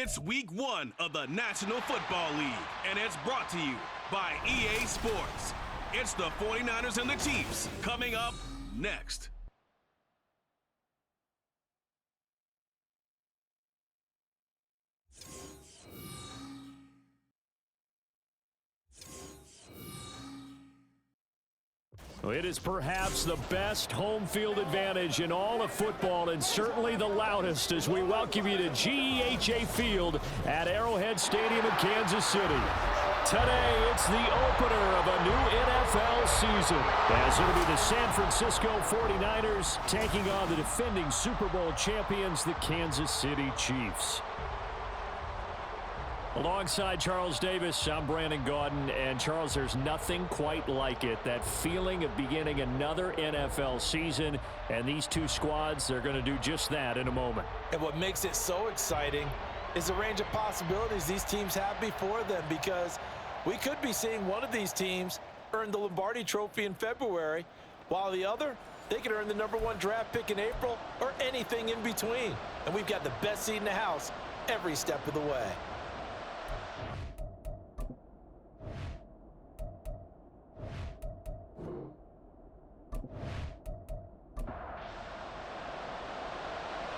It's week 1 of the National Football League, and it's brought to you by EA Sports. It's the 49ers and the Chiefs coming up next. It is perhaps the best home field advantage in all of football, and certainly the loudest, as we welcome you to GEHA Field at Arrowhead Stadium in Kansas City. Today, it's the opener of a new NFL season, as it'll be the San Francisco 49ers taking on the defending Super Bowl champions, the Kansas City Chiefs. Alongside Charles Davis, I'm Brandon Gaudin, and Charles, there's nothing quite like it. That feeling of beginning another NFL season, and these two squads, they're going to do just that in a moment. And what makes it so exciting is the range of possibilities these teams have before them, because we could be seeing one of these teams earn the Lombardi Trophy in February, while the other, they could earn the #1 draft pick in April, or anything in between. And we've got the best seat in the house every step of the way.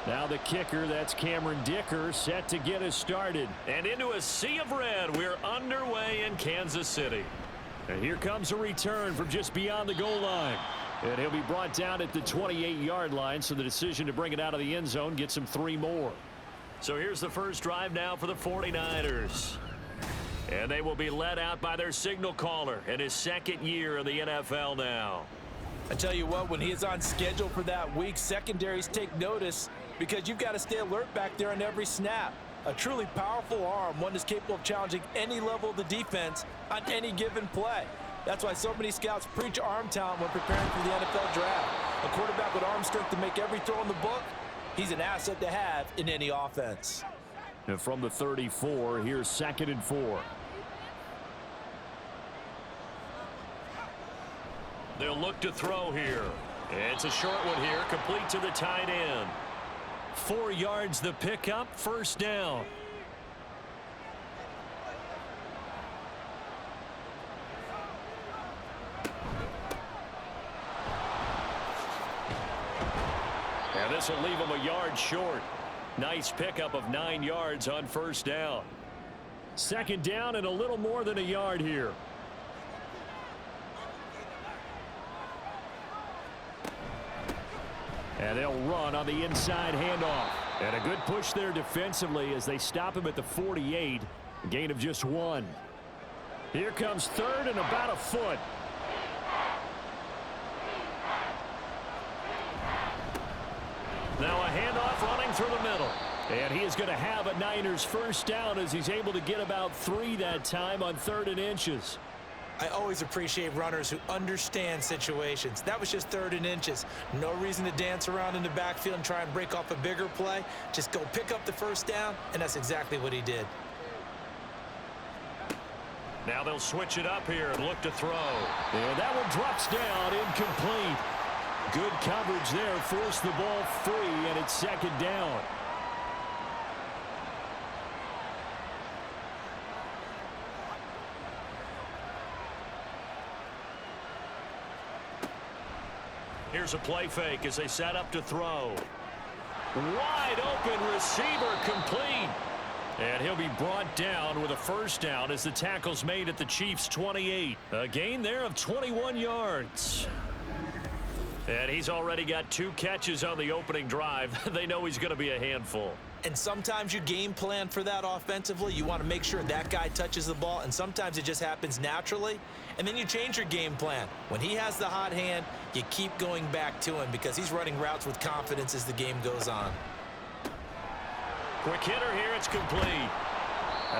Now the kicker, that's Cameron Dicker, set to get us started. And into a sea of red, we're underway in Kansas City. And here comes a return from just beyond the goal line. And he'll be brought down at the 28-yard line, so the decision to bring it out of the end zone gets him 3 more. So here's the first drive now for the 49ers. And they will be led out by their signal caller in his 2nd year in the NFL now. I tell you what, when he is on schedule for that week, secondaries take notice, because you've got to stay alert back there on every snap. A truly powerful arm, one that's capable of challenging any level of the defense on any given play. That's why so many scouts preach arm talent when preparing for the NFL draft. A quarterback with arm strength to make every throw in the book, he's an asset to have in any offense. And from the 34, here's 2nd and 4. They'll look to throw here. It's a short one here, complete to the tight end. 4 yards the pickup, first down. And this will leave him a yard short. Nice pickup of 9 yards on first down. 2nd down and a little more than a yard here. And they'll run on the inside handoff. And a good push there defensively as they stop him at the 48. A gain of just 1. Here comes 3rd and about a foot. Now a handoff running through the middle. And he is going to have a Niners first down as he's able to get about 3 that time on 3rd and inches. I always appreciate runners who understand situations. That was just 3rd and inches. No reason to dance around in the backfield and try and break off a bigger play. Just go pick up the first down, and that's exactly what he did. Now they'll switch it up here and look to throw. And that one drops down, incomplete. Good coverage there, forced the ball free, and it's 2nd down. Here's a play fake as they set up to throw. Wide open receiver, complete. And he'll be brought down with a first down as the tackle's made at the Chiefs' 28. A gain there of 21 yards. And he's already got 2 catches on the opening drive. They know he's going to be a handful. And sometimes you game plan for that offensively. You want to make sure that guy touches the ball, and sometimes it just happens naturally. And then you change your game plan. When he has the hot hand, you keep going back to him because he's running routes with confidence as the game goes on. Quick hitter here, it's complete.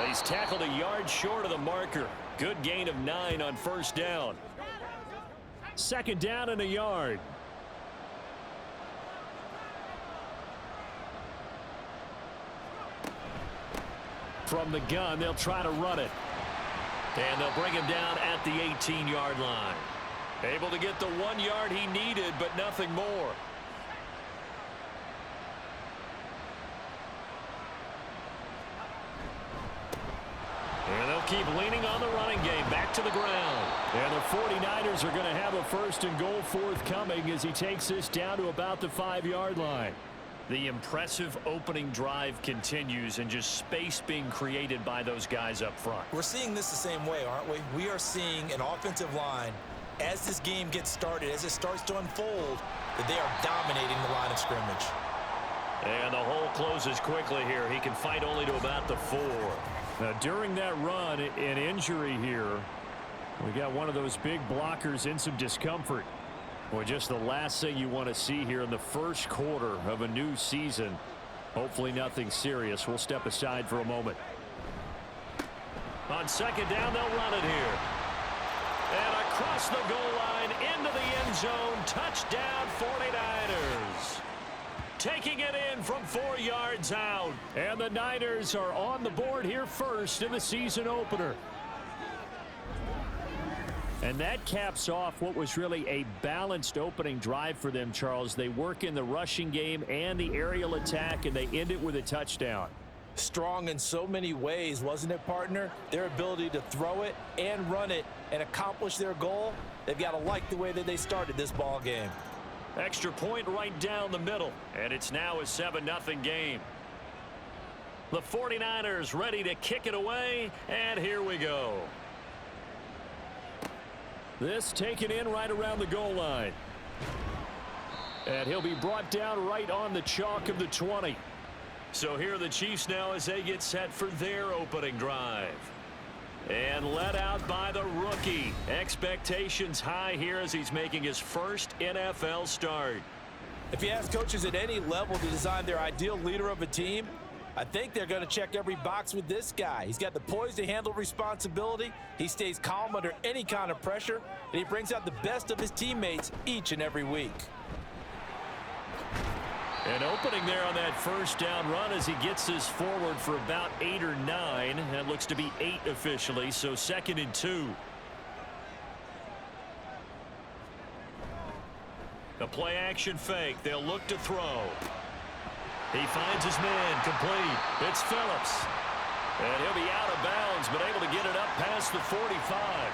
He's tackled a yard short of the marker. Good gain of 9 on first down. 2nd down and a yard. From the gun, they'll try to run it. And they'll bring him down at the 18-yard line. Able to get the 1 yard he needed, but nothing more. keep leaning on the running game. Back to the ground. And the 49ers are going to have a 1st and goal forthcoming as he takes this down to about the 5-yard line. The impressive opening drive continues, and just space being created by those guys up front. We're seeing this the same way, aren't we? We are seeing an offensive line, as this game gets started, as it starts to unfold, that they are dominating the line of scrimmage. And the hole closes quickly here. He can fight only to about the 4. Now, during that run, an injury here. We got one of those big blockers in some discomfort. Well, just the last thing you want to see here in the first quarter of a new season. Hopefully nothing serious. We'll step aside for a moment. On 2nd down, they'll run it here. And across the goal line, into the end zone. Touchdown, 49ers. Taking it in from 4 yards out. And the Niners are on the board here first in the season opener. And that caps off what was really a balanced opening drive for them, Charles. They work in the rushing game and the aerial attack, and they end it with a touchdown. Strong in so many ways, wasn't it, partner? Their ability to throw it and run it and accomplish their goal, they've got to like the way that they started this ball game. Extra point right down the middle, and it's now a 7-0 game. The 49ers ready to kick it away, and here we go. This taken in right around the goal line. And he'll be brought down right on the chalk of the 20. So here are the Chiefs now as they get set for their opening drive. And led out by the rookie. Expectations high here as he's making his first NFL start. If you ask coaches at any level to design their ideal leader of a team, I think they're going to check every box with this guy. He's got the poise to handle responsibility. He stays calm under any kind of pressure, and he brings out the best of his teammates each and every week. An opening there on that 1st down run as he gets this forward for about 8 or 9. That looks to be 8 officially, so 2nd and 2. A play action fake. They'll look to throw. He finds his man complete. It's Phillips. And he'll be out of bounds, but able to get it up past the 45.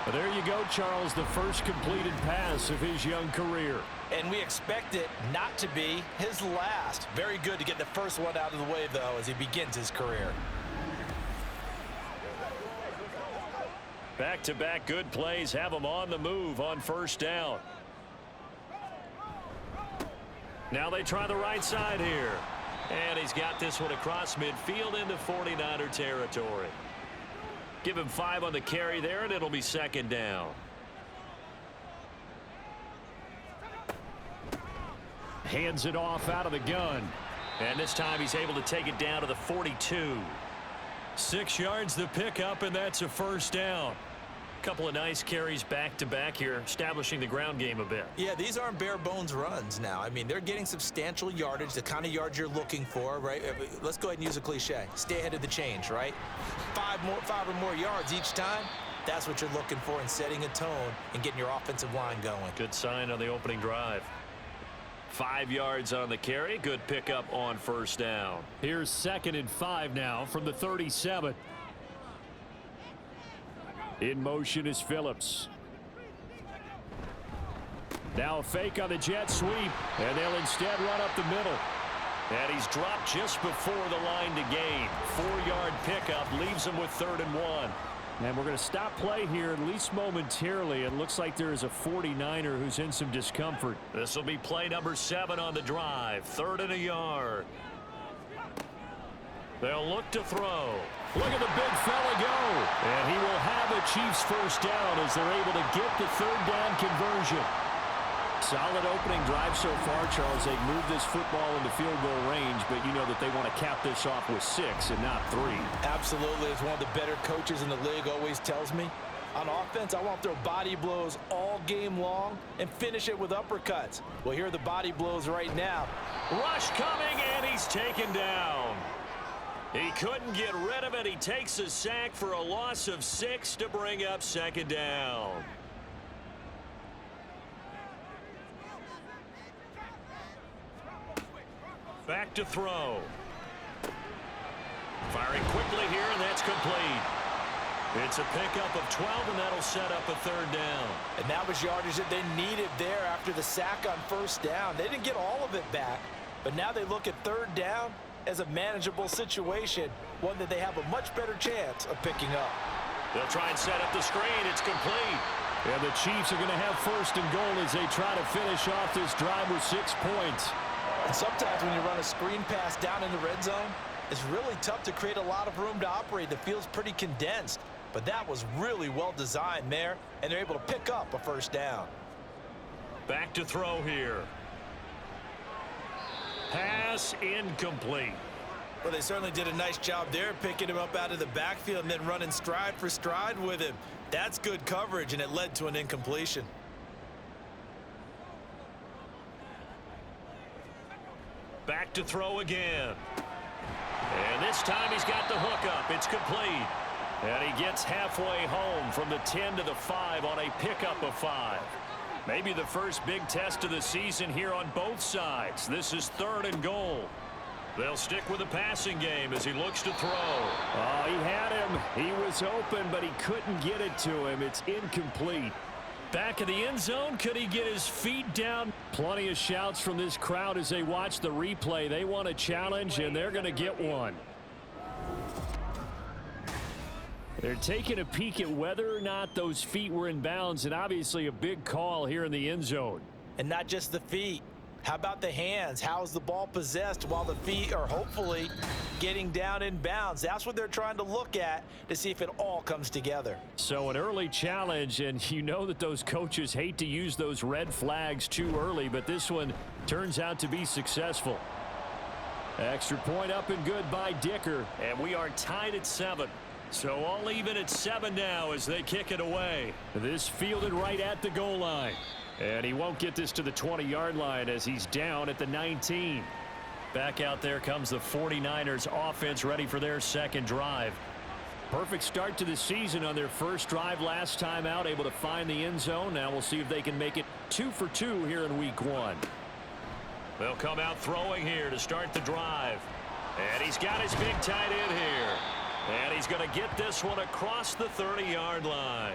But there you go, Charles, the first completed pass of his young career. And we expect it not to be his last. Very good to get the first one out of the way, though, as he begins his career. Back-to-back good plays have him on the move on 1st down. Now they try the right side here. And he's got this one across midfield into 49er territory. Give him 5 on the carry there, and it'll be 2nd down. Hands it off out of the gun. And this time he's able to take it down to the 42. 6 yards the pickup, and that's a 1st down. Couple of nice carries back-to-back here, establishing the ground game a bit. Yeah, these aren't bare-bones runs now. I mean, they're getting substantial yardage, the kind of yards you're looking for, right? Let's go ahead and use a cliche. Stay ahead of the change, right? 5 or more yards each time. That's what you're looking for in setting a tone and getting your offensive line going. Good sign on the opening drive. 5 yards on the carry. Good pickup on 1st down. Here's 2nd and 5 now from the 37. In motion is Phillips. Now a fake on the jet sweep, and they'll instead run up the middle. And he's dropped just before the line to gain. 4-yard pickup leaves him with 3rd and 1. And we're going to stop play here, at least momentarily. It looks like there is a 49er who's in some discomfort. This will be play number 7 on the drive. 3rd and a yard. They'll look to throw. Look at the big fella go. And he will have a Chiefs 1st down as they're able to get the 3rd down conversion. Solid opening drive so far, Charles. They've moved this football into field goal range, but you know that they want to cap this off with 6 and not 3. Absolutely. As one of the better coaches in the league always tells me, on offense, I want to throw body blows all game long and finish it with uppercuts. Well, here are the body blows right now. Rush coming, and he's taken down. He couldn't get rid of it. He takes a sack for a loss of 6 to bring up 2nd down. Back to throw. Firing quickly here, and that's complete. It's a pickup of 12, and that'll set up a third down. And that was yardage that they needed there after the sack on first down. They didn't get all of it back, but now they look at third down as a manageable situation, one that they have a much better chance of picking up. They'll try and set up the screen. It's complete. And the Chiefs are going to have first and goal as they try to finish off this drive with 6 points. And sometimes when you run a screen pass down in the red zone, it's really tough to create a lot of room to operate. The field's pretty condensed, but that was really well designed there, and they're able to pick up a first down. Back to throw here. Pass incomplete. Well, they certainly did a nice job there, picking him up out of the backfield and then running stride for stride with him. That's good coverage, and it led to an incompletion. Back to throw again. And this time he's got the hookup. It's complete. And he gets halfway home from the 10 to the 5 on a pickup of 5. Maybe the first big test of the season here on both sides. This is third and goal. They'll stick with the passing game as he looks to throw. Oh, he had him. He was open, but he couldn't get it to him. It's incomplete. Back in the end zone, could he get his feet down? Plenty of shouts from this crowd as they watch the replay. They want a challenge, and they're going to get one. They're taking a peek at whether or not those feet were in bounds, and obviously a big call here in the end zone. And not just the feet. How about the hands? How's the ball possessed while the feet are hopefully getting down in bounds? That's what they're trying to look at to see if it all comes together. So an early challenge, and you know that those coaches hate to use those red flags too early, but this one turns out to be successful. Extra point up and good by Dicker. And we are tied at 7. So all even at 7 now as they kick it away. This fielded right at the goal line. And he won't get this to the 20-yard line as he's down at the 19. Back out there comes the 49ers offense ready for their second drive. Perfect start to the season on their first drive last time out, able to find the end zone. Now we'll see if they can make it 2 for 2 here in week 1. They'll come out throwing here to start the drive. And he's got his big tight end here. And he's going to get this one across the 30-yard line.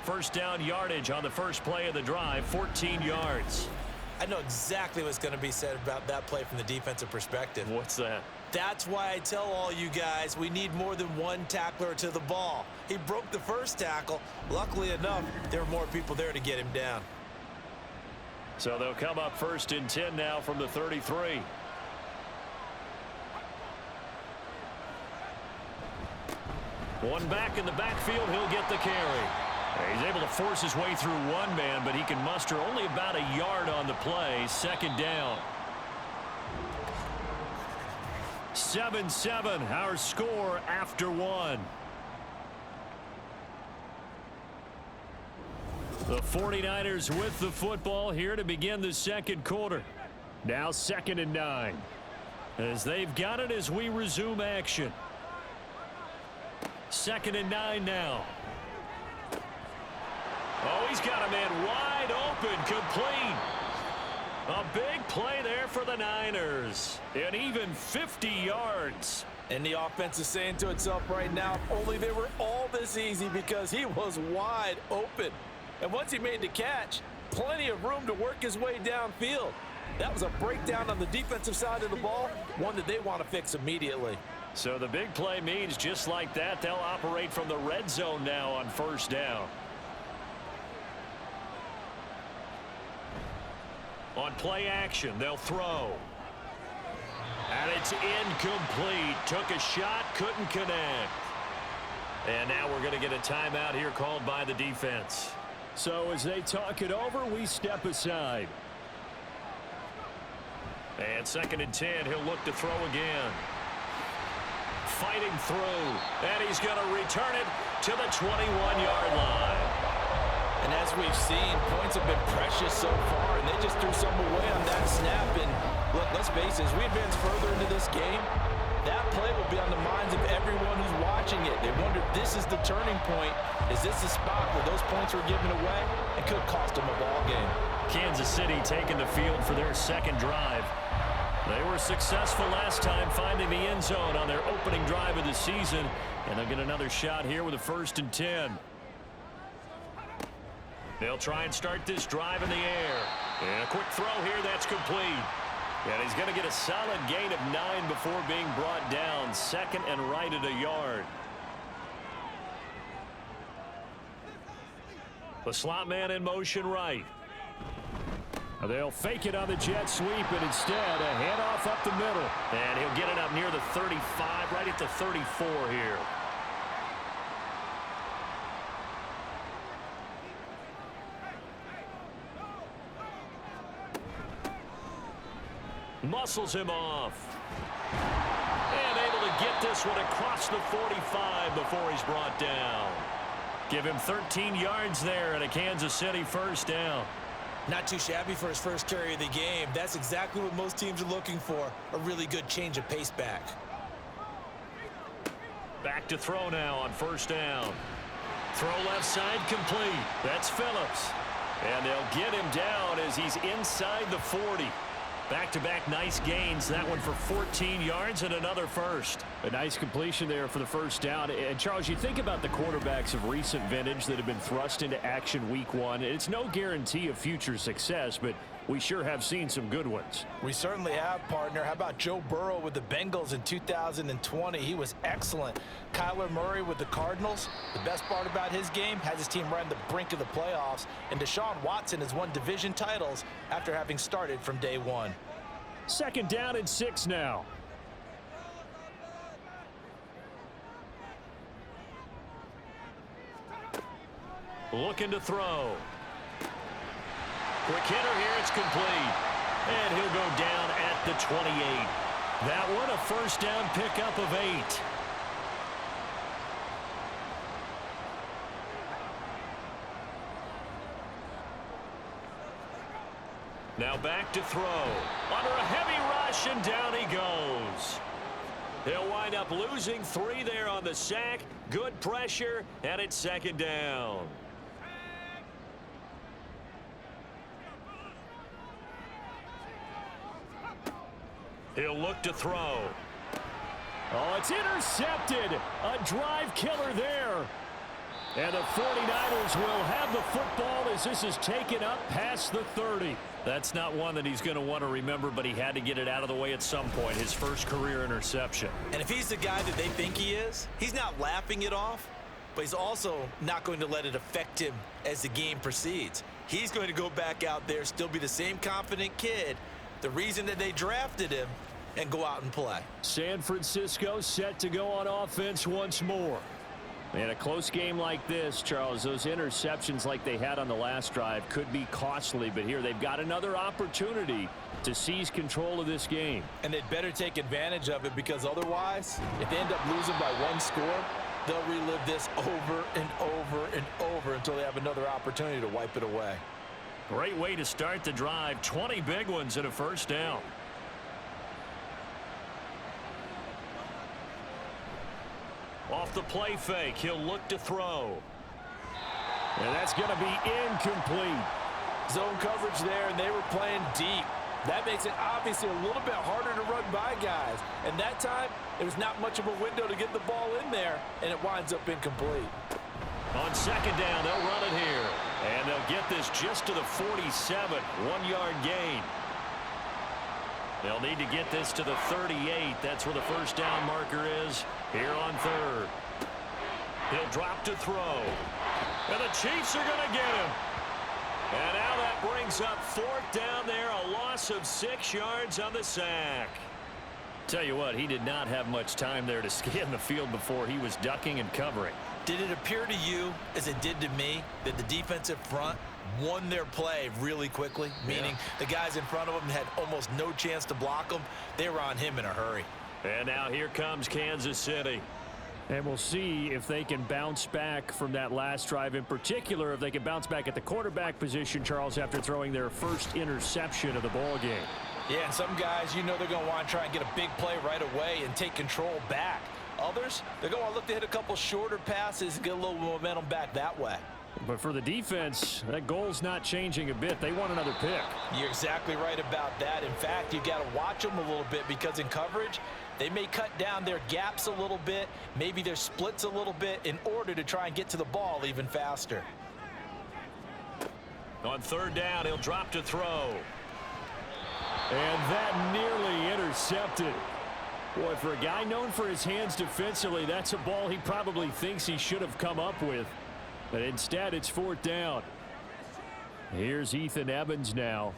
First down yardage on the first play of the drive, 14 yards. I know exactly what's going to be said about that play from the defensive perspective. What's that? That's why I tell all you guys we need more than one tackler to the ball. He broke the first tackle. Luckily enough, there were more people there to get him down. So they'll come up first and 10 now from the 33. One back in the backfield, he'll get the carry. He's able to force his way through one man, but he can muster only about a yard on the play. Second down. 7-7, our score after 1. The 49ers with the football here to begin the second quarter. Now 2nd and 9. As they've got it as we resume action. 2nd and 9 now. Oh, he's got a man wide open, complete. A big play there for the Niners. And even 50 yards. And the offense is saying to itself right now, if only they were all this easy, because he was wide open. And once he made the catch, plenty of room to work his way downfield. That was a breakdown on the defensive side of the ball, one that they want to fix immediately. So the big play means just like that, they'll operate from the red zone now on first down. On play action, they'll throw. And it's incomplete. Took a shot, couldn't connect. And now we're going to get a timeout here called by the defense. So as they talk it over, we step aside. And 2nd and 10, he'll look to throw again. Fighting through. And he's going to return it to the 21-yard line. And as we've seen, points have been precious so far, and they just threw some away on that snap. And look, let's face it, as we advance further into this game, that play will be on the minds of everyone who's watching it. They wonder if this is the turning point. Is this the spot where those points were given away? It could cost them a ball game. Kansas City taking the field for their second drive. They were successful last time finding the end zone on their opening drive of the season, and they'll get another shot here with a 1st and 10. They'll try and start this drive in the air. And a quick throw here, that's complete. And he's going to get a solid gain of 9 before being brought down. 2nd and right at a yard. The slot man in motion right. They'll fake it on the jet sweep, and instead a handoff up the middle. And he'll get it up near the 35, right at the 34 here. Muscles him off. And able to get this one across the 45 before he's brought down. Give him 13 yards there and a Kansas City 1st down. Not too shabby for his first carry of the game. That's exactly what most teams are looking for. A really good change of pace back. Back to throw now on 1st down. Throw left side complete. That's Phillips. And they'll get him down as he's inside the 40. Back-to-back nice gains. That one for 14 yards and another 1st. A nice completion there for the 1st down. And, Charles, you think about the quarterbacks of recent vintage that have been thrust into action week 1. It's no guarantee of future success, but we sure have seen some good ones. We certainly have, partner. How about Joe Burrow with the Bengals in 2020? He was excellent. Kyler Murray with the Cardinals. The best part about his game has his team right on the brink of the playoffs. And Deshaun Watson has won division titles after having started from day 1. 2nd down and 6 now. Looking to throw. Quick hitter here, it's complete. And he'll go down at the 28. That one a 1st down pickup of 8. Now back to throw. Under a heavy rush, and down he goes. He'll wind up losing 3 there on the sack. Good pressure, and it's 2nd down. He'll look to throw. Oh, it's intercepted. A drive killer there. And the 49ers will have the football as this is taken up past the 30. That's not one that he's going to want to remember, but he had to get it out of the way at some point. His first career interception. And if he's the guy that they think he is, he's not laughing it off, but he's also not going to let it affect him as the game proceeds. He's going to go back out there, still be the same confident kid, the reason that they drafted him, and go out and play. San Francisco set to go on offense once more. In a close game like this, Charles, those interceptions like they had on the last drive could be costly, but here they've got another opportunity to seize control of this game. And they'd better take advantage of it, because otherwise, if they end up losing by 1 score, they'll relive this over and over and over until they have another opportunity to wipe it away. Great way to start the drive. 20 big ones and a 1st down. Off the play fake, he'll look to throw. And that's going to be incomplete. Zone coverage there, and they were playing deep. That makes it obviously a little bit harder to run by guys. And that time, there was not much of a window to get the ball in there, and it winds up incomplete. On 2nd down, they'll run it here. And they'll get this just to the 47, 1-yard gain. They'll need to get this to the 38. That's where the 1st down marker is here on 3rd. He'll drop to throw. And the Chiefs are going to get him. And now that brings up 4th down there, a loss of 6 yards on the sack. Tell you what, he did not have much time there to scan the field before he was ducking and covering. Did it appear to you, as it did to me, that the defensive front won their play really quickly? Meaning the guys in front of them had almost no chance to block them. They were on him in a hurry. And now here comes Kansas City. And we'll see if they can bounce back from that last drive. In particular, if they can bounce back at the quarterback position, Charles, after throwing their first interception of the ball game. Yeah, and some guys, you know, they're going to want to try and get a big play right away and take control back. Others, they're going to look to hit a couple shorter passes and get a little momentum back that way. But for the defense, that goal's not changing a bit. They want another pick. You're exactly right about that. In fact, you got to watch them a little bit because in coverage, they may cut down their gaps a little bit, maybe their splits a little bit in order to try and get to the ball even faster. On third down, he'll drop to throw. And that nearly intercepted. Boy, for a guy known for his hands defensively, that's a ball he probably thinks he should have come up with. But instead, it's fourth down. Here's Ethan Evans now.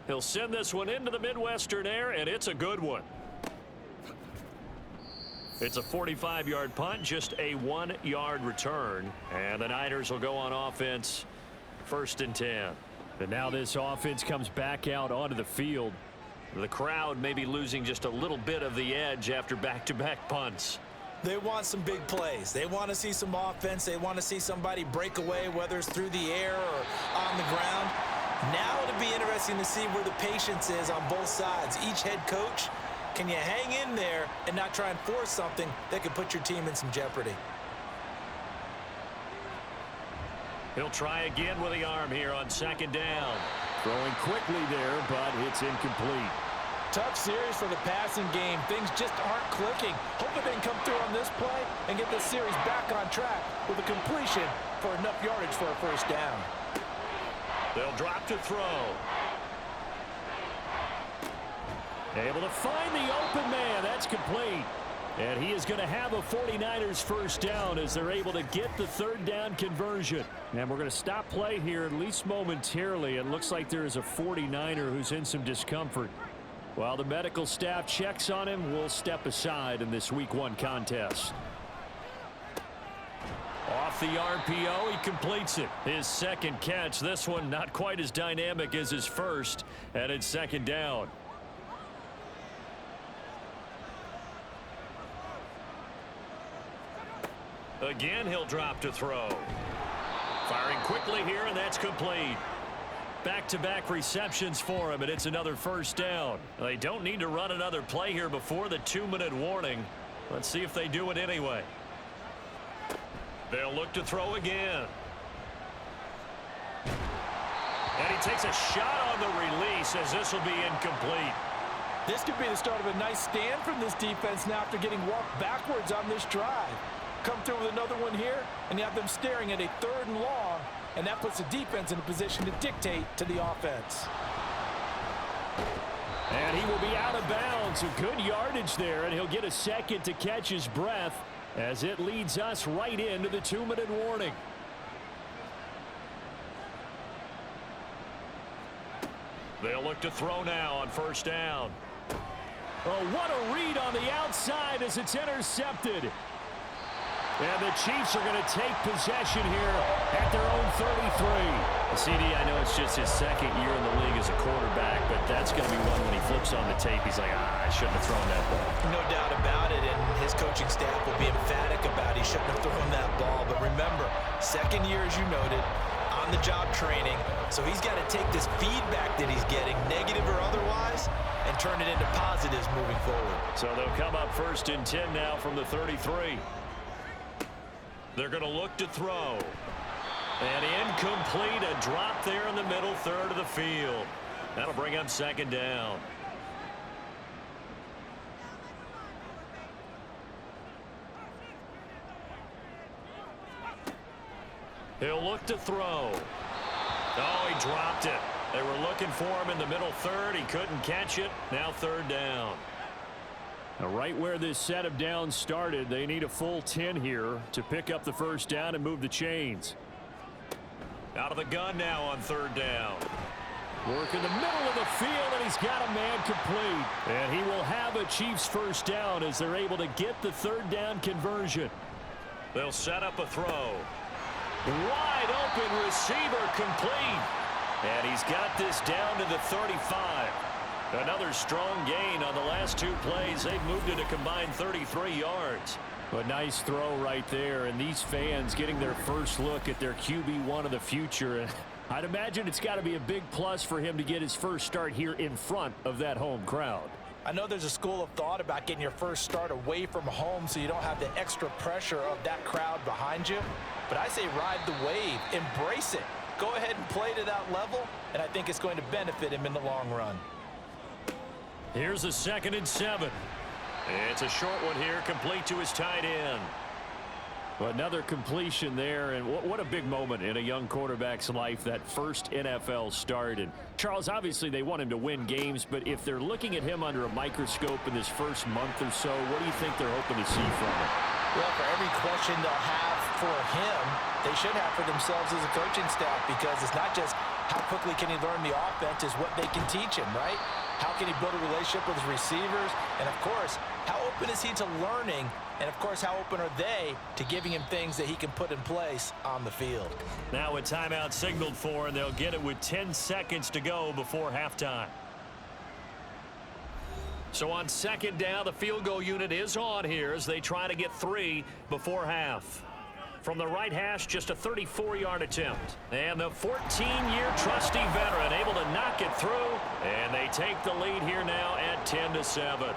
He'll send this one into the Midwestern air, and it's a good one. It's a 45-yard punt, just a 1-yard return. And the Niners will go on offense, 1st and 10. And now this offense comes back out onto the field. The crowd may be losing just a little bit of the edge after back-to-back punts. They want some big plays. They want to see some offense. They want to see somebody break away, whether it's through the air or on the ground. Now it'll be interesting to see where the patience is on both sides. Each head coach, can you hang in there and not try and force something that could put your team in some jeopardy? He'll try again with the arm here on 2nd down. Throwing quickly there, but it's incomplete. Tough series for the passing game. Things just aren't clicking. Hoping they can come through on this play and get this series back on track with a completion for enough yardage for a 1st down. They'll drop to throw. Able to find the open man. That's complete. And he is going to have a 49ers 1st down as they're able to get the 3rd down conversion. And we're going to stop play here at least momentarily. It looks like there is a 49er who's in some discomfort. While the medical staff checks on him, we'll step aside in this Week 1 contest. Off the RPO, he completes it. His 2nd catch. This one not quite as dynamic as his first, and it's 2nd down. Again, he'll drop to throw. Firing quickly here, and that's complete. Back-to-back receptions for him, and it's another 1st down. They don't need to run another play here before the 2-minute warning. Let's see if they do it anyway. They'll look to throw again. And he takes a shot on the release as this will be incomplete. This could be the start of a nice stand from this defense now after getting walked backwards on this drive. Come through with another one here, and you have them staring at a 3rd and long, and that puts the defense in a position to dictate to the offense. And he will be out of bounds. A good yardage there, and he'll get a second to catch his breath as it leads us right into the 2-minute warning. They'll look to throw now on 1st down. Oh, what a read on the outside as it's intercepted. And the Chiefs are going to take possession here at their own 33. CD, I know it's just his 2nd year in the league as a quarterback, but that's going to be one when he flips on the tape. He's like, I shouldn't have thrown that ball. No doubt about it, and his coaching staff will be emphatic about he shouldn't have thrown that ball. But remember, 2nd year, as you noted, on-the-job training. So he's got to take this feedback that he's getting, negative or otherwise, and turn it into positives moving forward. So they'll come up 1st and 10 now from the 33. They're going to look to throw. And incomplete, a drop there in the middle 3rd of the field. That'll bring up 2nd down. He'll look to throw. Oh, he dropped it. They were looking for him in the middle 3rd. He couldn't catch it. Now 3rd down. Now, right where this set of downs started, they need a full 10 here to pick up the 1st down and move the chains. Out of the gun now on 3rd down. Work in the middle of the field, and he's got a man complete. And he will have a Chiefs 1st down as they're able to get the 3rd down conversion. They'll set up a throw. Wide open receiver complete. And he's got this down to the 35. Another strong gain on the last 2 plays. They've moved it a combined 33 yards. A nice throw right there, and these fans getting their first look at their QB1 of the future. I'd imagine it's got to be a big plus for him to get his first start here in front of that home crowd. I know there's a school of thought about getting your first start away from home so you don't have the extra pressure of that crowd behind you. But I say ride the wave, embrace it. Go ahead and play to that level, and I think it's going to benefit him in the long run. Here's a 2nd and 7. It's a short one here, complete to his tight end. Well, another completion there, and what a big moment in a young quarterback's life, that first NFL start. And Charles, obviously they want him to win games, but if they're looking at him under a microscope in this first month or so, what do you think they're hoping to see from him? Well, for every question they'll have for him, they should have for themselves as a coaching staff, because it's not just how quickly can he learn the offense, it's what they can teach him, right? How can he build a relationship with his receivers? And, of course, how open is he to learning? And, of course, how open are they to giving him things that he can put in place on the field? Now a timeout signaled for, and they'll get it with 10 seconds to go before halftime. So on 2nd down, the field goal unit is on here as they try to get 3 before half. From the right hash, just a 34-yard attempt. And the 14-year trusty veteran able to knock it through. And they take the lead here now at 10-7.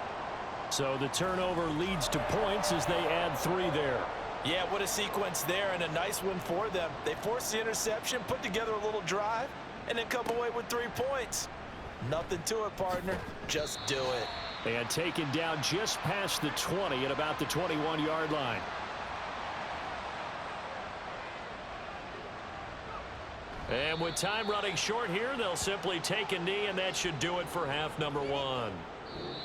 So the turnover leads to points as they add 3 there. Yeah, what a sequence there, and a nice one for them. They forced the interception, put together a little drive, and then come away with 3 points. Nothing to it, partner. Just do it. And taken down just past the 20 at about the 21-yard line. And with time running short here, they'll simply take a knee, and that should do it for half number 1.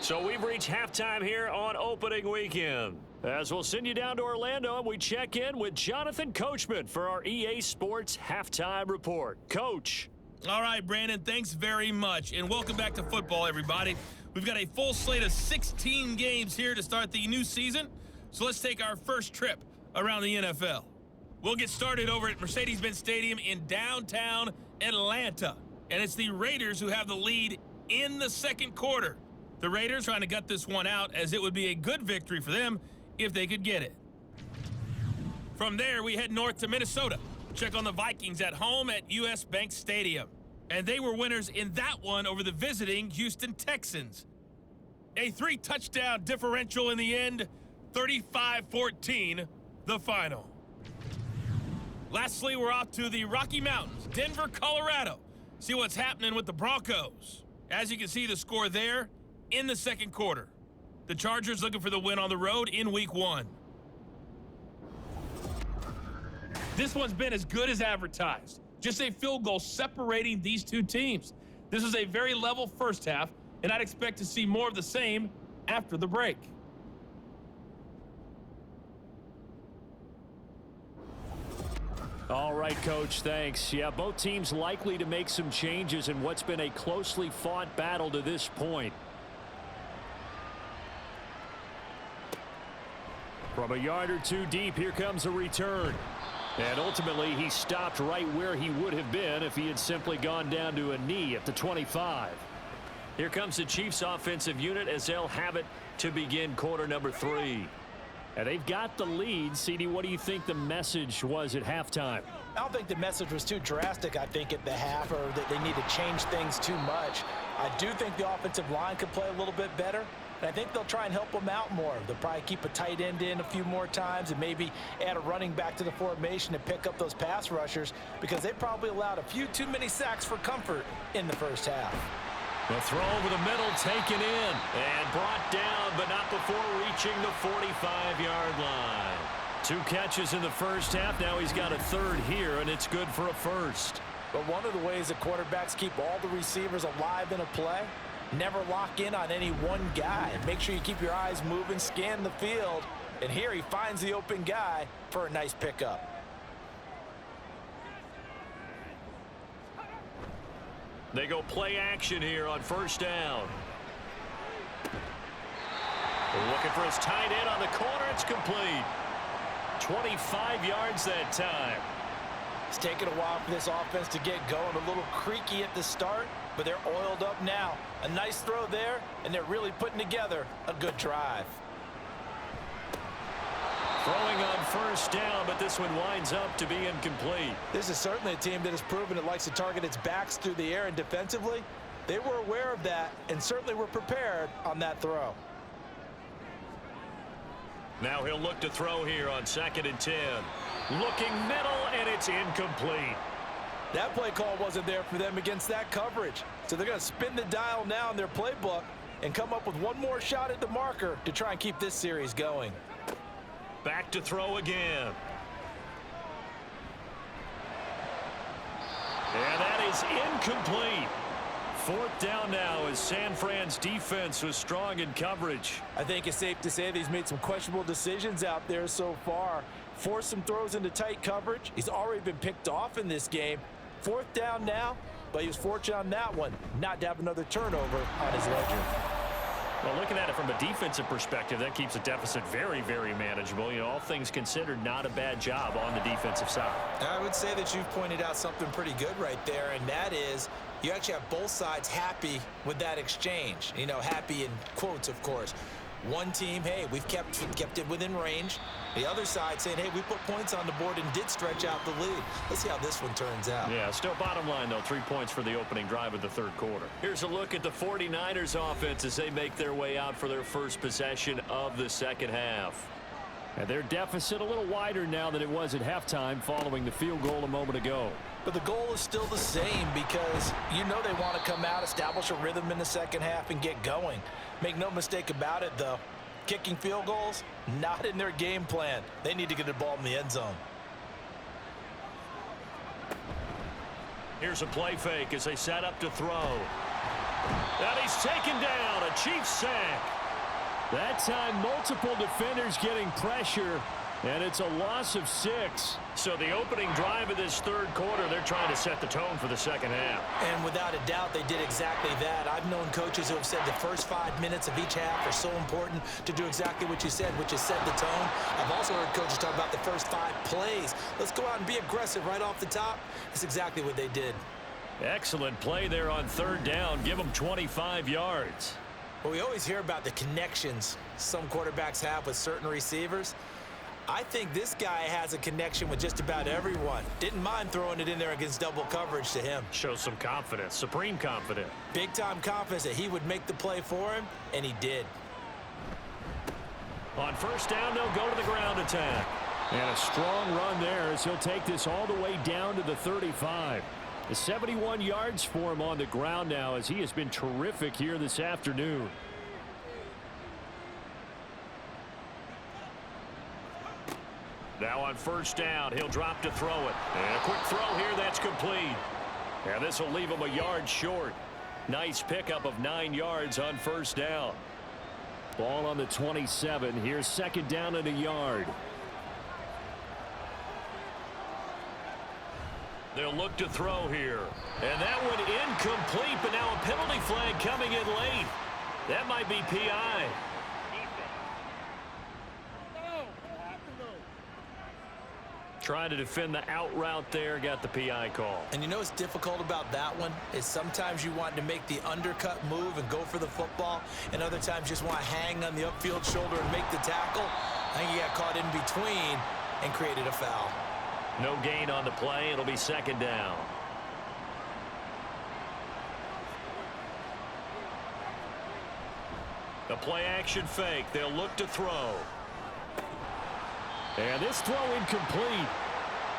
So we've reached halftime here on opening weekend. As we'll send you down to Orlando, and we check in with Jonathan Coachman for our EA Sports Halftime Report. Coach. All right, Brandon, thanks very much, and welcome back to football, everybody. We've got a full slate of 16 games here to start the new season, so let's take our first trip around the NFL. We'll get started over at Mercedes-Benz Stadium in downtown Atlanta, and it's the Raiders who have the lead in the 2nd quarter. The Raiders trying to gut this one out, as it would be a good victory for them if they could get it. From there, we head north to Minnesota. Check on the Vikings at home at US Bank Stadium. And they were winners in that one over the visiting Houston Texans. A 3-touchdown differential in the end, 35-14, the final. Lastly, we're off to the Rocky Mountains, Denver, Colorado. See what's happening with the Broncos. As you can see, the score there in the 2nd quarter. The Chargers looking for the win on the road in Week 1. This one's been as good as advertised. Just a field goal separating these two teams. This is a very level first half, and I'd expect to see more of the same after the break. All right, Coach, thanks. Yeah, both teams likely to make some changes in what's been a closely fought battle to this point. From a yard or 2 deep, here comes a return. And ultimately, he stopped right where he would have been if he had simply gone down to a knee at the 25. Here comes the Chiefs offensive unit as they'll have it to begin quarter number 3. And they've got the lead. CD, what do you think the message was at halftime? I don't think the message was too drastic, I think, at the half, or that they need to change things too much. I do think the offensive line could play a little bit better, and I think they'll try and help them out more. They'll probably keep a tight end in a few more times and maybe add a running back to the formation to pick up those pass rushers, because they probably allowed a few too many sacks for comfort in the first half. The throw over the middle taken in and brought down, but not before reaching the 45-yard line. 2 catches in the first half. Now he's got a 3rd here, and it's good for a 1st. But one of the ways that quarterbacks keep all the receivers alive in a play, never lock in on any one guy. Make sure you keep your eyes moving, scan the field, and here he finds the open guy for a nice pickup. They go play action here on 1st down. Looking for his tight end on the corner. It's complete. 25 yards that time. It's taken a while for this offense to get going. A little creaky at the start, but they're oiled up now. A nice throw there, and they're really putting together a good drive. Throwing on 1st down, but this one winds up to be incomplete. This is certainly a team that has proven it likes to target its backs through the air and defensively. They were aware of that and certainly were prepared on that throw. Now he'll look to throw here on 2nd and 10. Looking middle, and it's incomplete. That play call wasn't there for them against that coverage. So they're going to spin the dial now in their playbook and come up with one more shot at the marker to try and keep this series going. Back to throw again. And that is incomplete. 4th down now as San Fran's defense was strong in coverage. I think it's safe to say that he's made some questionable decisions out there so far. Forced some throws into tight coverage. He's already been picked off in this game. 4th down now, but he was fortunate on that one not to have another turnover on his ledger. Well, looking at it from a defensive perspective, that keeps the deficit very, very manageable. You know, all things considered, not a bad job on the defensive side. I would say that you've pointed out something pretty good right there, and that is you actually have both sides happy with that exchange. You know, happy in quotes, of course. One team, hey, we've kept it within range. The other side saying, hey, we put points on the board and did stretch out the lead. Let's see how this one turns out. Yeah, still bottom line, though, 3 points for the opening drive of the 3rd quarter. Here's a look at the 49ers offense as they make their way out for their first possession of the 2nd half. And their deficit a little wider now than it was at halftime following the field goal a moment ago. But the goal is still the same because you know they want to come out, establish a rhythm in the 2nd half, and get going. Make no mistake about it, though. Kicking field goals, not in their game plan. They need to get the ball in the end zone. Here's a play fake as they set up to throw. And he's taken down, a Chiefs sack. That time, multiple defenders getting pressure, and it's a loss of 6. So the opening drive of this 3rd quarter, they're trying to set the tone for the 2nd half. And without a doubt, they did exactly that. I've known coaches who have said the first 5 minutes of each half are so important to do exactly what you said, which is set the tone. I've also heard coaches talk about the first 5 plays. Let's go out and be aggressive right off the top. That's exactly what they did. Excellent play there on 3rd down. Give them 25 yards. Well, we always hear about the connections some quarterbacks have with certain receivers. I think this guy has a connection with just about everyone. Didn't mind throwing it in there against double coverage to him. Shows some confidence, supreme confidence. Big-time confidence that he would make the play for him, and he did. On 1st down, they'll go to the ground attack. And a strong run there as he'll take this all the way down to the 35. The 71 yards for him on the ground now as he has been terrific here this afternoon. Now on 1st down, he'll drop to throw it. And a quick throw here, that's complete. And this will leave him a yard short. Nice pickup of 9 yards on 1st down. Ball on the 27. Here's 2nd down and a yard. They'll look to throw here. And that one incomplete, but now a penalty flag coming in late. That might be PI. Trying to defend the out route there, got the PI call. And you know what's difficult about that one is sometimes you want to make the undercut move and go for the football, and other times you just want to hang on the upfield shoulder and make the tackle. I think he got caught in between and created a foul. No gain on the play. It'll be 2nd down. The play action fake. They'll look to throw. And this throw incomplete.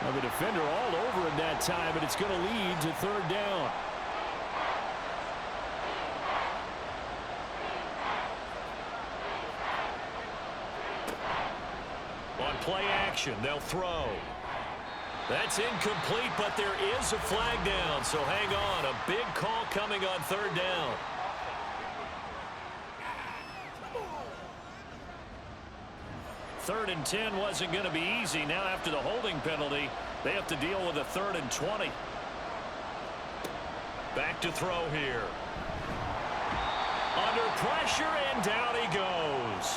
Now the defender all over him that time, but it's going to lead to 3rd down. On play action, they'll throw. That's incomplete, but there is a flag down, so hang on. A big call coming on 3rd down. Third and 10 wasn't going to be easy. Now after the holding penalty, they have to deal with a 3rd and 20. Back to throw here. Under pressure, and down he goes.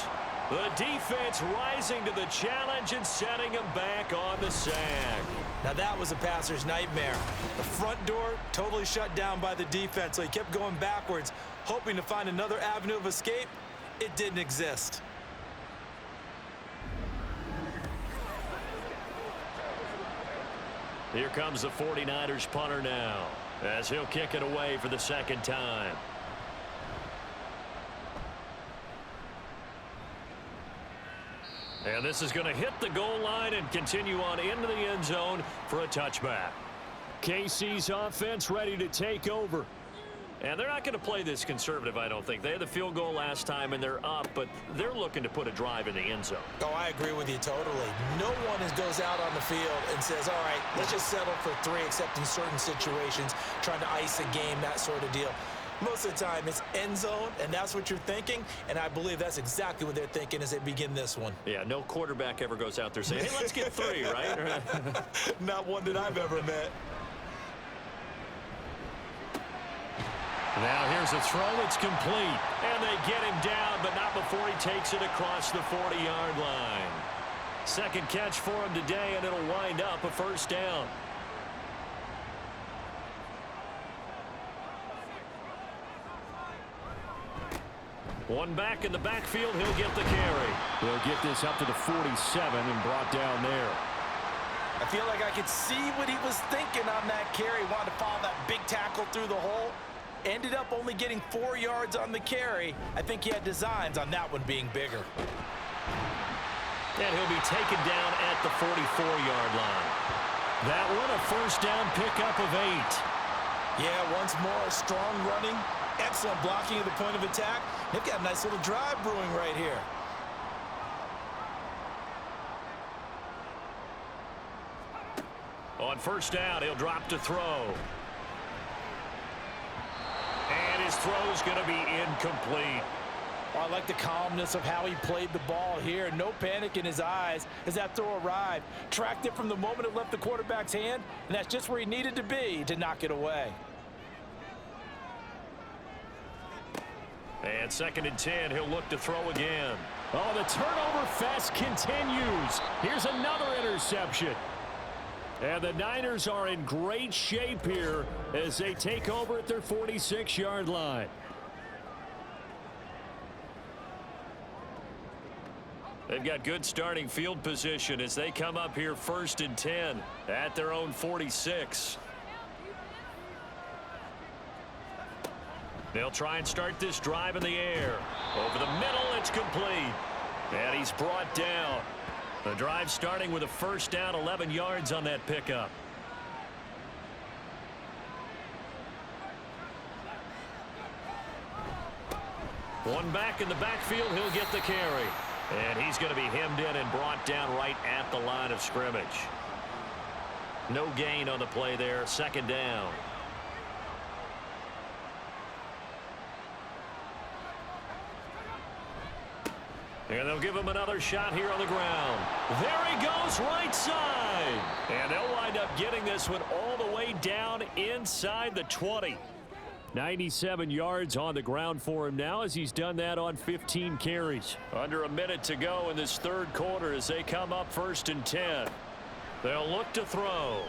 The defense rising to the challenge and setting him back on the sack. Now that was a passer's nightmare. The front door totally shut down by the defense, so he kept going backwards, hoping to find another avenue of escape. It didn't exist. Here comes the 49ers punter now. as he'll kick it away for the second time. And this is going to hit the goal line and continue on into the end zone for a touchback. KC's offense ready to take over. And they're not going to play this conservative, I don't think. They had the field goal last time, and they're up, but they're looking to put a drive in the end zone. Oh, I agree with you totally. No one goes out on the field and says, all right, let's just settle for 3, except in certain situations, trying to ice a game, that sort of deal. Most of the time, it's end zone, and that's what you're thinking, and I believe that's exactly what they're thinking as they begin this one. Yeah, no quarterback ever goes out there saying, hey, let's get 3, right? Not one that I've ever met. Now here's a throw. It's complete. And they get him down, but not before he takes it across the 40-yard line. Second catch for him today, and it'll wind up a first down. One back in the backfield. He'll get the carry. He'll get this up to the 47 and brought down there. I feel like I could see what he was thinking on that carry. Wanted to follow that big tackle through the hole. Ended up only getting 4 yards on the carry. I think he had designs on that one being bigger. And he'll be taken down at the 44-yard line. That one a first down pickup of 8. Yeah, once more, strong running. Excellent blocking at the point of attack. They've got a nice little drive brewing right here. On first down, he'll drop to throw. And his throw's going to be incomplete. I like the calmness of how he played the ball here. No panic in his eyes as that throw arrived. Tracked it from the moment it left the quarterback's hand, and that's just where he needed to be to knock it away. And 2nd and 10, he'll look to throw again. Oh, the turnover fest continues. Here's another interception. And the Niners are in great shape here as they take over at their 46-yard line. They've got good starting field position as they come up here 1st and 10 at their own 46. They'll try and start this drive in the air. Over the middle, it's complete. And he's brought down. The drive starting with a first down, 11 yards on that pickup. One back in the backfield, he'll get the carry. And he's going to be hemmed in and brought down right at the line of scrimmage. No gain on the play there, 2nd down. And they'll give him another shot here on the ground. There he goes, right side. And they'll wind up getting this one all the way down inside the 20. 97 yards on the ground for him now as he's done that on 15 carries. Under a minute to go in this 3rd quarter as they come up 1st and 10. They'll look to throw.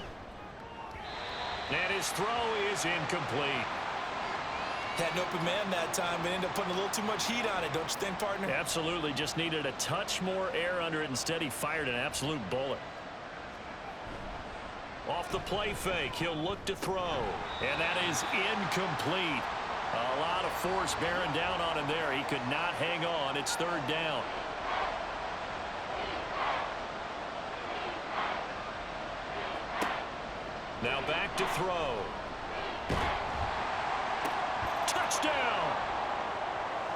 And his throw is incomplete. Had an open man that time, but ended up putting a little too much heat on it, don't you think, partner? Absolutely. Just needed a touch more air under it. Instead, he fired an absolute bullet. Off the play fake, he'll look to throw. And that is incomplete. A lot of force bearing down on him there. He could not hang on. It's 3rd down. Now back to throw. Touchdown!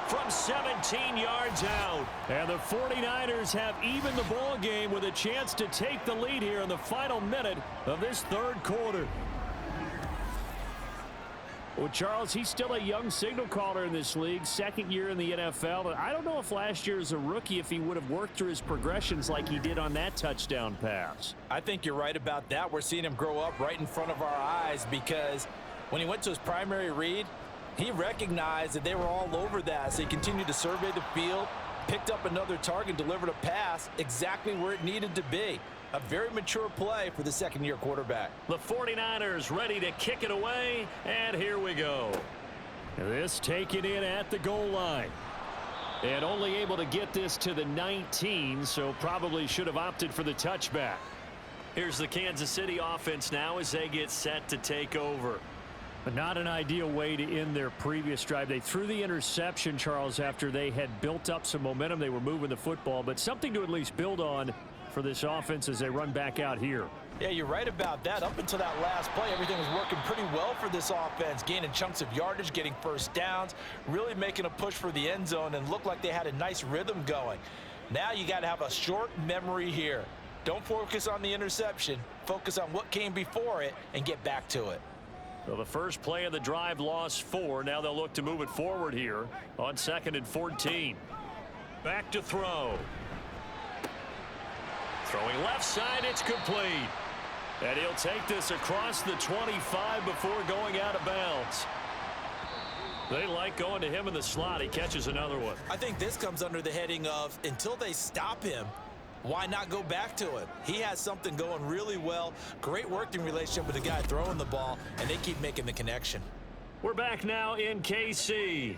From 17 yards out. And the 49ers have evened the ball game with a chance to take the lead here in the final minute of this 3rd quarter. Well, Charles, he's still a young signal caller in this league, 2nd year in the NFL. I don't know if last year as a rookie if he would have worked through his progressions like he did on that touchdown pass. I think you're right about that. We're seeing him grow up right in front of our eyes because when he went to his primary read, he recognized that they were all over that, so he continued to survey the field, picked up another target, delivered a pass exactly where it needed to be. A very mature play for the 2nd-year quarterback. The 49ers ready to kick it away, and here we go. This taken in at the goal line. And only able to get this to the 19, so probably should have opted for the touchback. Here's the Kansas City offense now as they get set to take over. But not an ideal way to end their previous drive. They threw the interception, Charles, after they had built up some momentum. They were moving the football, but something to at least build on for this offense as they run back out here. Yeah, you're right about that. Up until that last play, everything was working pretty well for this offense, gaining chunks of yardage, getting first downs, really making a push for the end zone, and looked like they had a nice rhythm going. Now you got to have a short memory here. Don't focus on the interception. Focus on what came before it and get back to it. Well, the first play of the drive lost 4. Now they'll look to move it forward here on 2nd and 14. Back to throw. Throwing left side, it's complete. And he'll take this across the 25 before going out of bounds. They like going to him in the slot. He catches another one. I think this comes under the heading of until they stop him, why not go back to him? He has something going really well. Great working relationship with the guy throwing the ball, and they keep making the connection. We're back now in KC.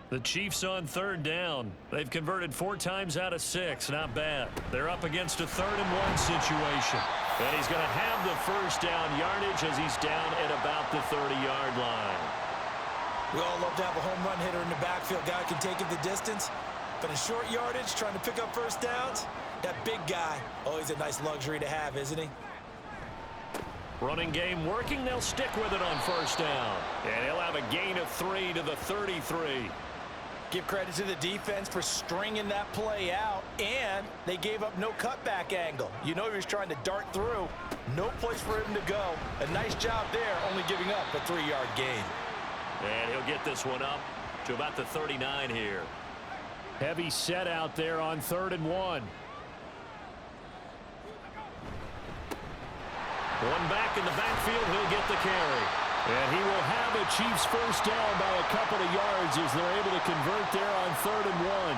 The Chiefs on 3rd down. They've converted 4 times out of 6. Not bad. They're up against a 3rd and 1 situation. And he's going to have the first down yardage as he's down at about the 30-yard line. We all love to have a home run hitter in the backfield. Guy can take it the distance. But in short yardage, trying to pick up first downs, that big guy, always a nice luxury to have, isn't he? Running game working. They'll stick with it on first down. And he'll have a gain of 3 to the 33. Give credit to the defense for stringing that play out, and they gave up no cutback angle. You know he was trying to dart through. No place for him to go. A nice job there, only giving up a 3-yard gain. And he'll get this one up to about the 39 here. Heavy set out there on 3rd and 1. One back in the backfield, he'll get the carry. And he will have a Chiefs first down by a couple of yards as they're able to convert there on 3rd and 1.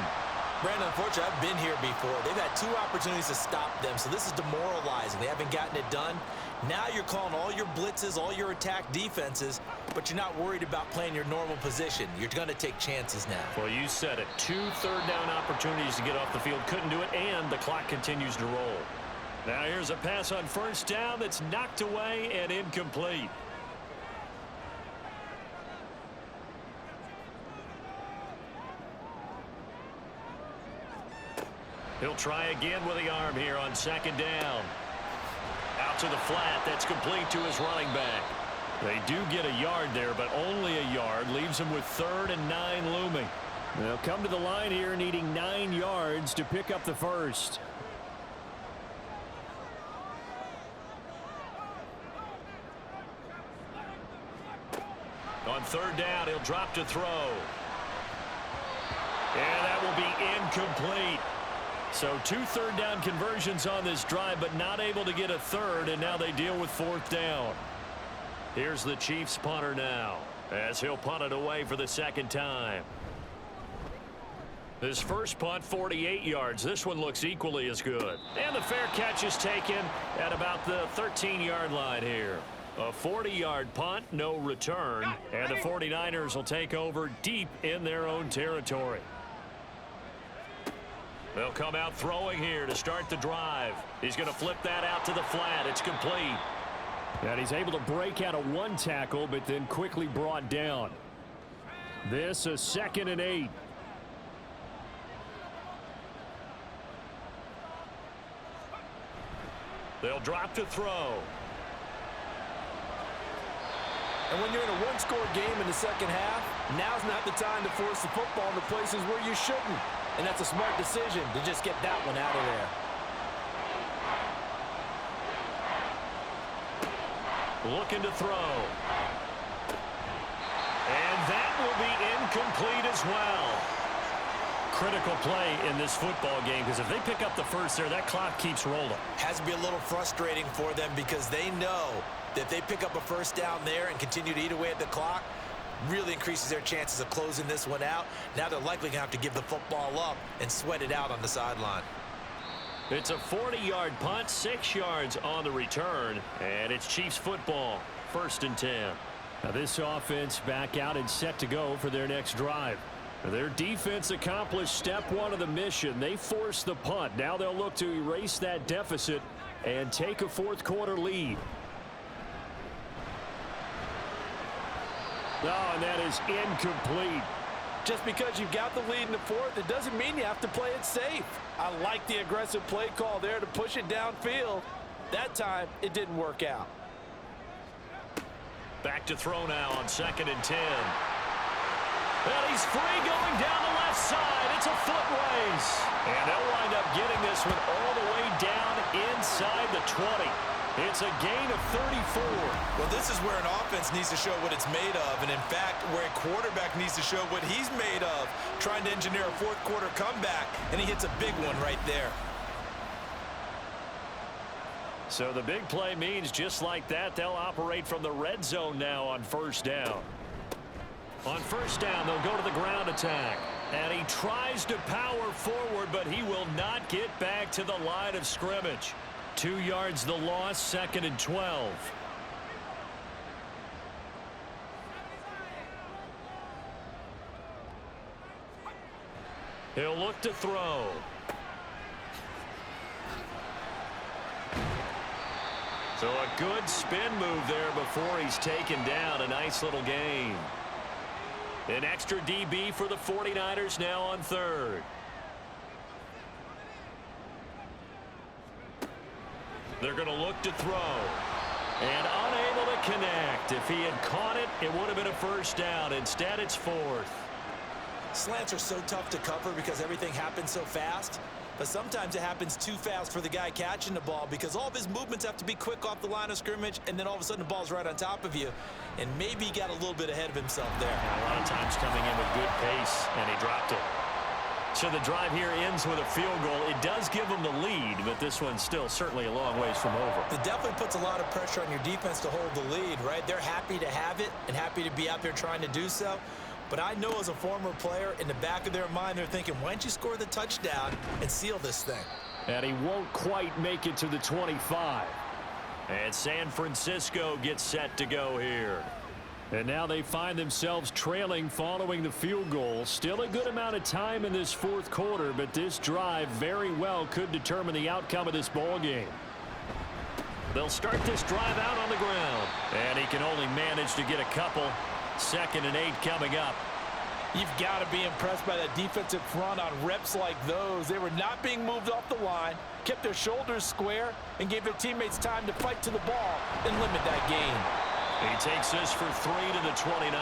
Brandon, unfortunately, I've been here before. They've had 2 opportunities to stop them, so this is demoralizing. They haven't gotten it done. Now you're calling all your blitzes, all your attack defenses, but you're not worried about playing your normal position. You're going to take chances now. Well, you said it. 2 third-down opportunities to get off the field. Couldn't do it, and the clock continues to roll. Now here's a pass on first down that's knocked away and incomplete. He'll try again with the arm here on 2nd down. Out to the flat. That's complete to his running back. They do get a yard there, but only a yard. Leaves him with 3rd and 9 looming. They'll come to the line here needing 9 yards to pick up the first. On 3rd down, he'll drop to throw. And that will be incomplete. So 2 third-down conversions on this drive, but not able to get a 3rd, and now they deal with 4th down. Here's the Chiefs punter now, as he'll punt it away for the 2nd time. His first punt, 48 yards. This one looks equally as good. And the fair catch is taken at about the 13-yard line here. A 40-yard punt, no return, and the 49ers will take over deep in their own territory. They'll come out throwing here to start the drive. He's going to flip that out to the flat. It's complete. And he's able to break out of 1 tackle, but then quickly brought down. This a 2nd and 8. They'll drop to throw. And when you're in a 1-score game in the second half, now's not the time to force the football into places where you shouldn't. And that's a smart decision to just get that one out of there. Looking to throw. And that will be incomplete as well. Critical play in this football game, because if they pick up the first there, that clock keeps rolling. Has to be a little frustrating for them because they know that if they pick up a first down there and continue to eat away at the clock, really increases their chances of closing this one out. Now they're likely going to have to give the football up and sweat it out on the sideline. It's a 40-yard punt, 6 yards on the return, and it's Chiefs football, 1st and 10. Now this offense back out and set to go for their next drive. Their defense accomplished step 1 of the mission. They forced the punt. Now they'll look to erase that deficit and take a 4th quarter lead. Oh, and that is incomplete. Just because you've got the lead in the fourth, it doesn't mean you have to play it safe. I like the aggressive play call there to push it downfield. That time, it didn't work out. Back to throw now on 2nd and 10. And he's free going down the left side. It's a foot race. And they'll wind up getting this one all the way down inside the 20. It's a gain of 34. Well, this is where an offense needs to show what it's made of. And, in fact, where a quarterback needs to show what he's made of, trying to engineer a fourth-quarter comeback, and he hits a big one right there. So the big play means just like that, they'll operate from the red zone now on 1st down. On 1st down, they'll go to the ground attack. And he tries to power forward, but he will not get back to the line of scrimmage. 2 yards the loss, 2nd and 12. He'll look to throw. So a good spin move there before he's taken down. A nice little gain. An extra DB for the 49ers now on 3rd. They're going to look to throw. And unable to connect. If he had caught it, it would have been a 1st down. Instead, it's 4th. Slants are so tough to cover because everything happens so fast. But sometimes it happens too fast for the guy catching the ball because all of his movements have to be quick off the line of scrimmage, and then all of a sudden the ball's right on top of you. And maybe he got a little bit ahead of himself there. A lot of times coming in with good pace, and he dropped it. So the drive here ends with a field goal. It does give them the lead, but this one's still certainly a long ways from over. It definitely puts a lot of pressure on your defense to hold the lead, right? They're happy to have it and happy to be out there trying to do so. But I know as a former player, in the back of their mind, they're thinking, why don't you score the touchdown and seal this thing? And he won't quite make it to the 25. And San Francisco gets set to go here. And now they find themselves trailing following the field goal. Still a good amount of time in this 4th quarter, but this drive very well could determine the outcome of this ball game. They'll start this drive out on the ground. And he can only manage to get a couple. 2nd and 8 coming up. You've got to be impressed by that defensive front on reps like those. They were not being moved off the line, kept their shoulders square, and gave their teammates time to fight to the ball and limit that gain. He takes this for 3 to the 29.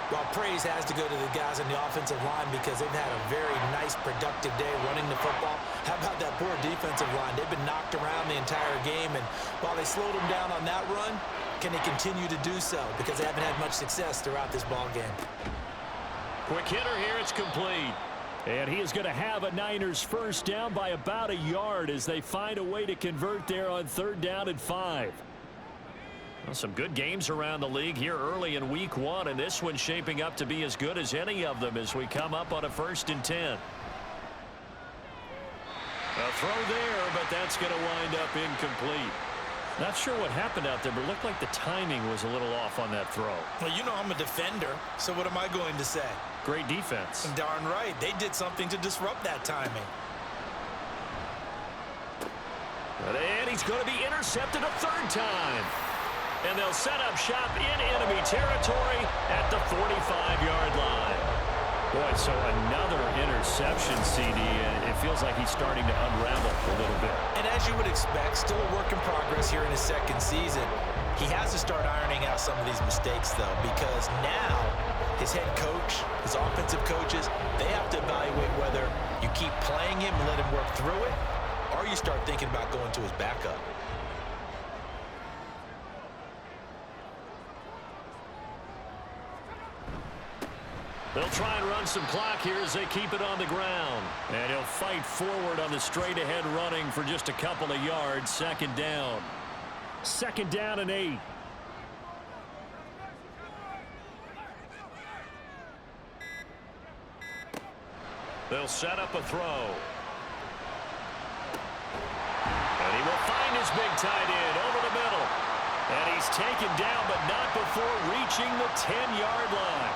Well, praise has to go to the guys on the offensive line because they've had a very nice, productive day running the football. How about that poor defensive line? They've been knocked around the entire game, and while they slowed them down on that run, can they continue to do so? Because they haven't had much success throughout this ball game. Quick hitter here, it's complete. And he is going to have a Niners 1st down by about a yard as they find a way to convert there on 3rd down and 5. Well, some good games around the league here early in week 1, and this one's shaping up to be as good as any of them as we come up on a 1st and 10. A throw there, but that's going to wind up incomplete. Not sure what happened out there, but it looked like the timing was a little off on that throw. Well, you know I'm a defender, so what am I going to say? Great defense. Darn right. They did something to disrupt that timing. And he's going to be intercepted a 3rd time. And they'll set up shop in enemy territory at the 45-yard line. Boy, so another interception, CD, and it feels like he's starting to unravel a little bit. And as you would expect, still a work in progress here in his 2nd season. He has to start ironing out some of these mistakes, though, because now his head coach, his offensive coaches, they have to evaluate whether you keep playing him and let him work through it, or you start thinking about going to his backup. They'll try and run some clock here as they keep it on the ground. And he'll fight forward on the straight-ahead running for just a couple of yards. 2nd down. 2nd down and 8. They'll set up a throw. And he will find his big tight end over the middle. And he's taken down, but not before reaching the 10-yard line.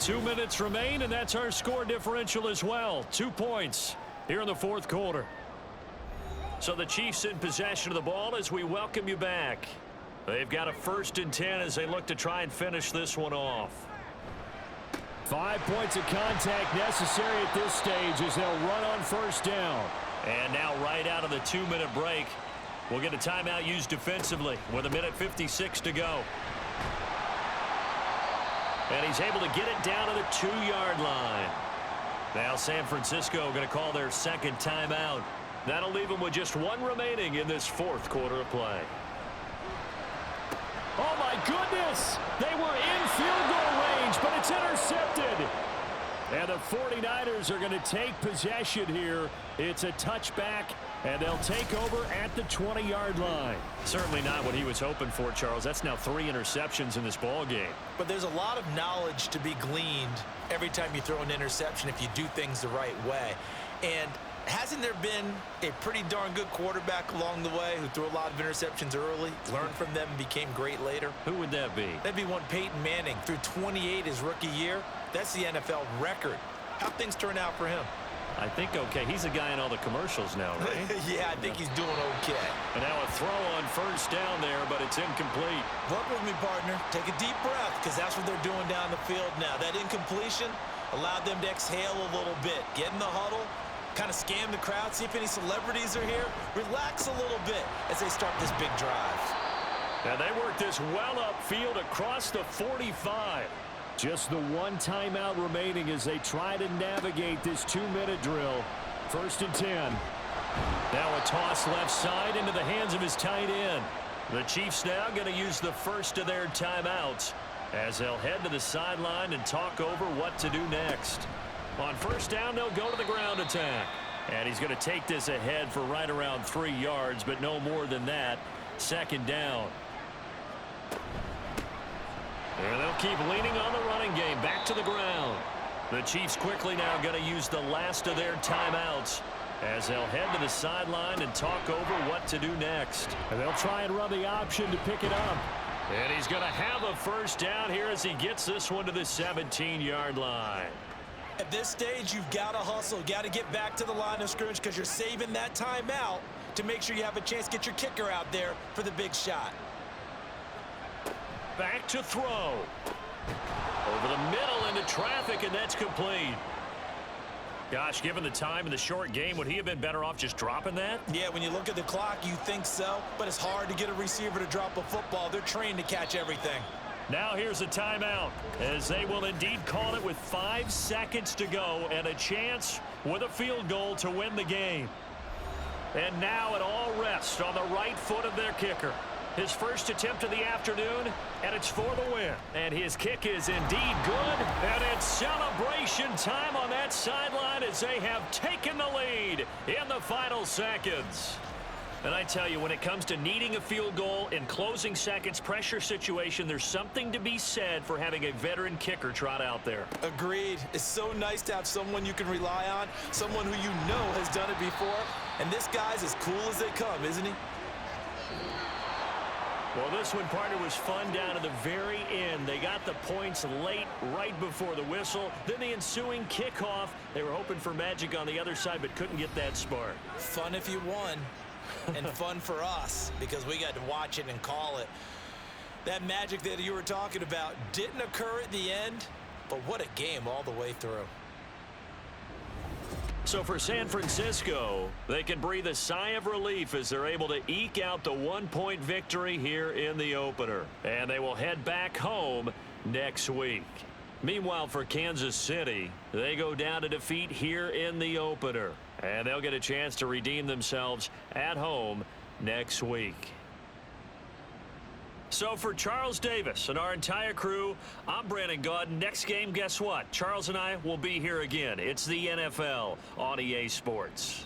2 minutes remain, and that's our score differential as well. 2 points here in the fourth quarter. So the Chiefs in possession of the ball as we welcome you back. They've got a 1st and 10 as they look to try and finish this one off. 5 points of contact necessary at this stage as they'll run on 1st down. And now right out of the 2-minute break, we'll get a timeout used defensively with 1:56 to go. And he's able to get it down to the 2-yard line. Now San Francisco going to call their 2nd timeout. That'll leave them with just 1 remaining in this 4th quarter of play. Oh, my goodness! They were in field goal range, but it's intercepted. And the 49ers are going to take possession here. It's a touchback, and they'll take over at the 20-yard line. Certainly not what he was hoping for, Charles. That's now 3 interceptions in this ball game. But there's a lot of knowledge to be gleaned every time you throw an interception if you do things the right way. And hasn't there been a pretty darn good quarterback along the way who threw a lot of interceptions early, learned from them, and became great later? Who would that be? That'd be one Peyton Manning. Threw 28 his rookie year. That's the NFL record. How'd things turn out for him? I think okay. He's a guy in all the commercials now, right? Yeah, I think he's doing okay. And now a throw on 1st down there, but it's incomplete. Work with me, partner. Take a deep breath, because that's what they're doing down the field now. That incompletion allowed them to exhale a little bit. Get in the huddle, kind of scan the crowd, see if any celebrities are here. Relax a little bit as they start this big drive. And they work this well upfield across the 45. Just the 1 timeout remaining as they try to navigate this 2-minute drill. 1st and 10. Now a toss left side into the hands of his tight end. The Chiefs now going to use the first of their timeouts as they'll head to the sideline and talk over what to do next. On 1st down, they'll go to the ground attack. And he's going to take this ahead for right around 3 yards, but no more than that. 2nd down. And they'll keep leaning on the running game. Back to the ground. The Chiefs quickly now going to use the last of their timeouts as they'll head to the sideline and talk over what to do next. And they'll try and run the option to pick it up. And he's going to have a 1st down here as he gets this one to the 17-yard line. At this stage, you've got to hustle. You've got to get back to the line of scrimmage because you're saving that timeout to make sure you have a chance to get your kicker out there for the big shot. Back to throw. Over the middle into traffic, and that's complete. Gosh, given the time in the short game, would he have been better off just dropping that? Yeah, when you look at the clock, you think so, but it's hard to get a receiver to drop a football. They're trained to catch everything. Now here's a timeout, as they will indeed call it with 5 seconds to go and a chance with a field goal to win the game. And now it all rests on the right foot of their kicker. His first attempt of the afternoon, and it's for the win. And his kick is indeed good, and it's celebration time on that sideline as they have taken the lead in the final seconds. And I tell you, when it comes to needing a field goal in closing seconds, pressure situation, there's something to be said for having a veteran kicker trot out there. Agreed. It's so nice to have someone you can rely on, someone who you know has done it before. And this guy's as cool as they come, isn't he? Well, this one, partner, was fun down to the very end. They got the points late, right before the whistle. Then the ensuing kickoff. They were hoping for magic on the other side, but couldn't get that spark. Fun if you won, and fun for us, because we got to watch it and call it. That magic that you were talking about didn't occur at the end, but what a game all the way through. So for San Francisco, they can breathe a sigh of relief as they're able to eke out the 1-point victory here in the opener. And they will head back home next week. Meanwhile, for Kansas City, they go down to defeat here in the opener. And they'll get a chance to redeem themselves at home next week. So for Charles Davis and our entire crew, I'm Brandon Gaudin. Next game, guess what? Charles and I will be here again. It's the NFL on EA Sports.